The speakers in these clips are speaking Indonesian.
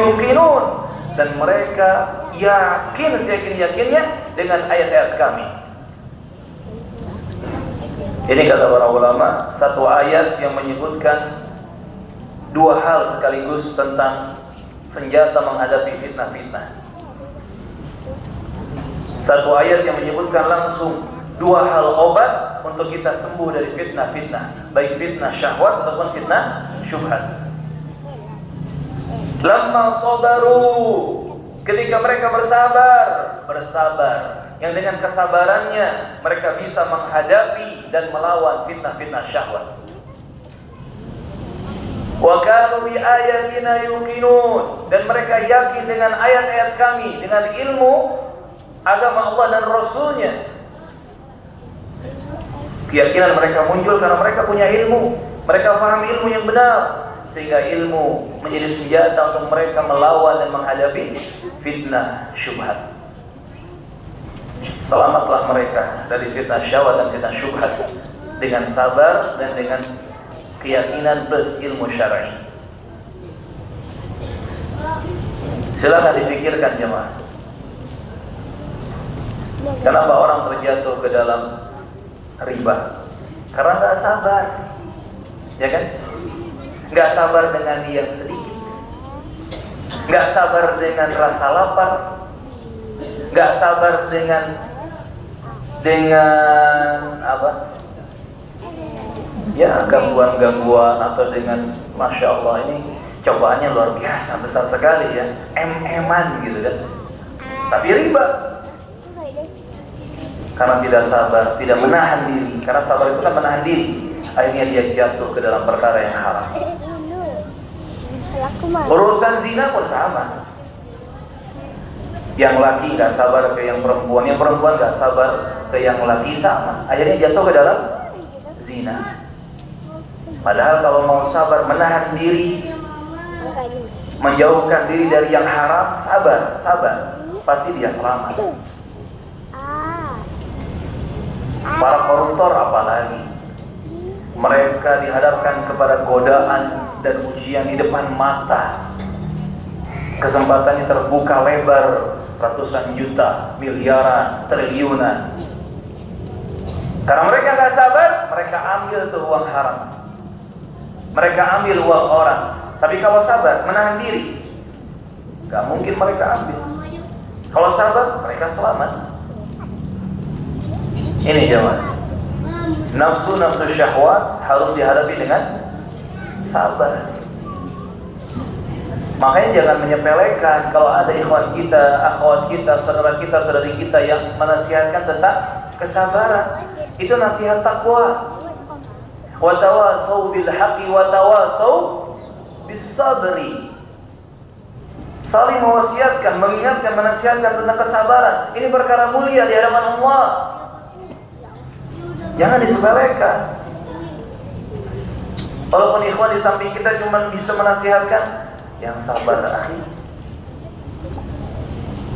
yuqinun, dan mereka yakin seyakin-yakinnya dengan ayat-ayat kami. Ini kata para ulama, satu ayat yang menyebutkan dua hal sekaligus tentang senjata menghadapi fitnah-fitnah. Satu ayat yang menyebutkan langsung dua hal obat untuk kita sembuh dari fitnah-fitnah, baik fitnah syahwat ataupun fitnah syubhat. Lamma sabaru, ketika mereka bersabar, yang dengan kesabarannya mereka bisa menghadapi dan melawan fitnah-fitnah syahwat. Wa kanu bi ayatina yuqinun, dan mereka yakin dengan ayat-ayat kami, dengan ilmu agama Allah dan Rasulnya. Keyakinan mereka muncul karena mereka punya ilmu, mereka paham ilmu yang benar, sehingga ilmu menjadi senjata untuk mereka melawan dan menghadapi fitnah syubhat. Selamatlah mereka dari fitnah syahwat dan fitnah syubhat dengan sabar dan dengan keyakinan plus ilmu syar'i. Silakan dipikirkan jemaah. Kenapa orang terjatuh ke dalam riba? Karena nggak sabar, ya kan? Nggak sabar dengan yang sedikit, nggak sabar dengan rasa lapar, nggak sabar dengan apa? Ya, gangguan-gangguan, atau dengan Masya Allah ini cobaannya luar biasa, besar sekali ya, em-eman gitu kan. Tapi riba, karena tidak sabar, tidak menahan diri. Karena sabar itu kan menahan diri, akhirnya dia jatuh ke dalam perkara yang haram. Urusan zina pun sama. Yang laki nggak sabar ke yang perempuan nggak sabar ke yang laki, sama. Akhirnya jatuh ke dalam zina. Padahal kalau mau sabar, menahan diri, menjauhkan diri dari yang haram, sabar, pasti dia selamat. Para koruptor apalagi, mereka dihadapkan kepada godaan dan ujian di depan mata. Kesempatannya terbuka lebar, ratusan juta, miliaran, triliunan. Karena mereka nggak sabar, mereka ambil tuh uang haram, mereka ambil uang orang. Tapi kalau sabar, menahan diri, nggak mungkin mereka ambil. Kalau sabar, mereka selamat. Ini jemaah, nafsu syahwat harus dihadapi dengan sabar. Makanya jangan menyepelekan kalau ada ikhwan kita, akhwat kita, saudara kita, saudari kita yang menasihatkan tentang kesabaran. Itu nasihat takwa. Wa tawasau bil haqqi wa tawasau bis sabri. Saling mewasiatkan, mengingatkan, menasihatkan tentang kesabaran. Ini perkara mulia di hadapan Allah. Jangan disepelekan. Walaupun ikhwan di samping kita cuma bisa menasihatkan, yang sabar akhi.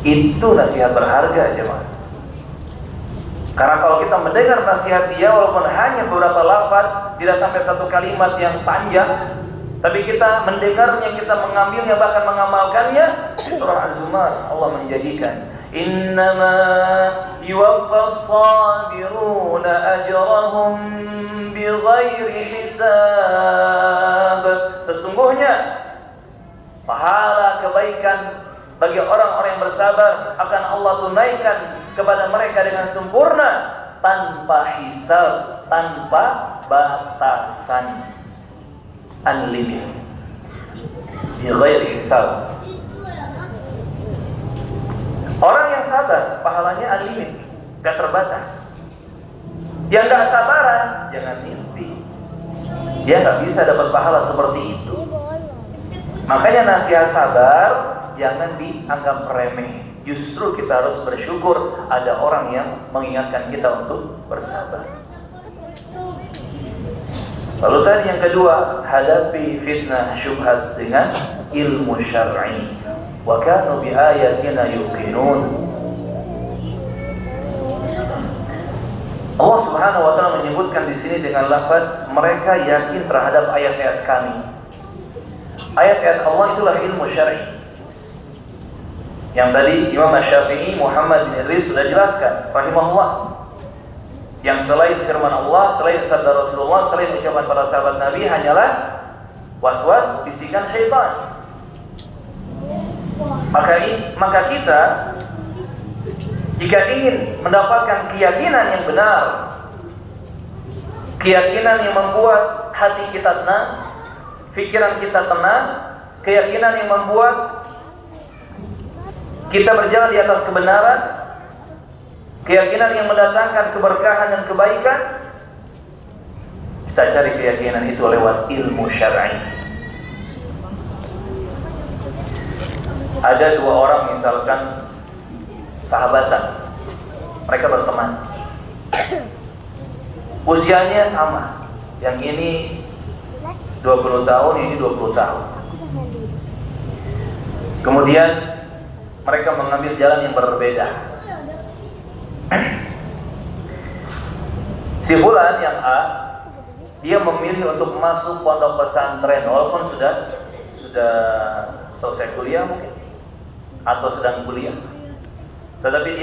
Itu nasihat berharga jemaah. Karena kalau kita mendengar nasihat dia, walaupun hanya beberapa lafaz, tidak sampai satu kalimat yang panjang, tapi kita mendengarnya, kita mengambilnya, bahkan mengamalkannya. Surah Az-Zumar Allah menjadikan, innama yuwaffas sabiruna ajrahum bighairi hisab. Sesungguhnya pahala kebaikan bagi orang-orang yang bersabar akan Allah tunaikan kepada mereka dengan sempurna, tanpa hisab, tanpa batasan, unlimited, bighairi hisab. Orang yang sabar pahalanya unlimited, gak terbatas. Yang gak sabaran, jangan mimpi, dia gak bisa dapat pahala seperti itu. Makanya nasihat sabar jangan dianggap remeh. Justru kita harus bersyukur ada orang yang mengingatkan kita untuk bersabar. Lalu tadi yang kedua, hadapi fitnah syubhat dengan ilmu syar'i. Wa kanu bi ayatina yuqinun. Allah Subhanahu wa taala menyebutkan di sini dengan lafaz mereka yakin terhadap ayat-ayat kami. Ayat-ayat Allah itulah ilmu syar'i. Yang tadi Imam Syafi'i Muhammad bin Idris sudah jelaskan rahimahullah. Yang selain firman Allah, selain sabda Rasulullah, selain ucapan para sahabat Nabi hanyalah waswas bisikan syaitan. Maka kita jika ingin mendapatkan keyakinan yang benar, keyakinan yang membuat hati kita tenang, pikiran kita tenang, keyakinan yang membuat kita berjalan di atas kebenaran, keyakinan yang mendatangkan keberkahan dan kebaikan, kita cari keyakinan itu lewat ilmu syar'i. Ada dua orang misalkan sahabatan, mereka berteman, usianya sama, yang ini 20 tahun, ini 20 tahun. Kemudian mereka mengambil jalan yang berbeda. Si fulan yang A, dia memilih untuk masuk pondok pesantren walaupun sudah selesai kuliah mungkin atau sedang kuliah, tetapi dia